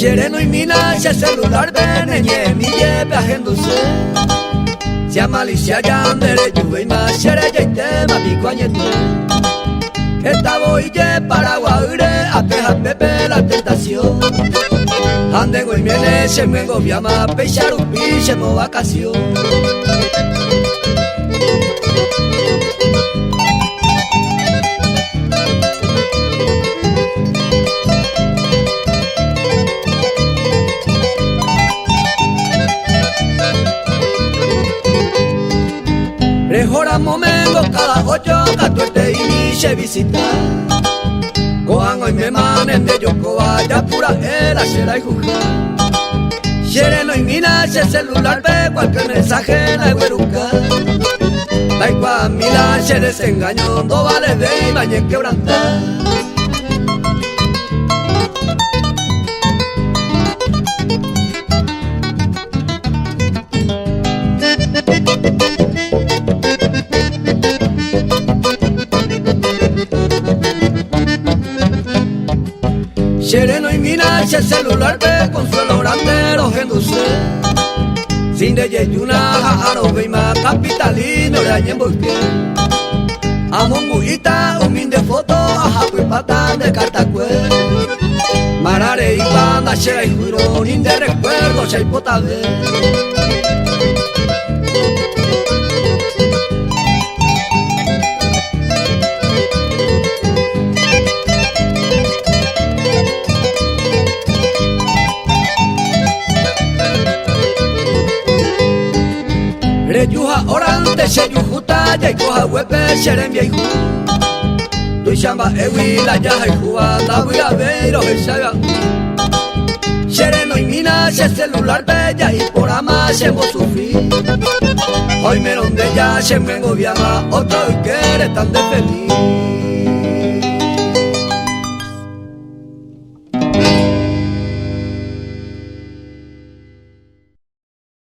Sereno y mina se celular beneñe mi lleve agenduse. Si a malicia yandere yuve y más sere yeite ma pico añete. Esta voy ye para guaire a pejar pepe la tentación. Ande güey viene se me gobiama peixar un piche mo vacación. Rejora momengo cada ocho catuete y mi se visita. Coan hoy me manen de yoko vaya pura era será y juja. Sereno y mina ese celular ve cualquier mensaje la gueruca. Taikwa mila se desengañó no vale de y mañe quebranta. Sereno y mina ese celular ve consuelo grande los genduse. Sin de yeyuna jajaro veima capitalino de añen volque. Amonguita un min de foto a japuipata de cartacue. Marare y banda shera y juro ni de recuerdo se hay potable. Reyuja orante se yujuta ya y coja huepe seren viejo. Tu chamba ewi la yaja y juga la voy a ver o el saga. Sereno y mina se celular bella y por ama se mo sufrir. Hoy me donde ya se me gobiaba otro y que eres tan de feliz.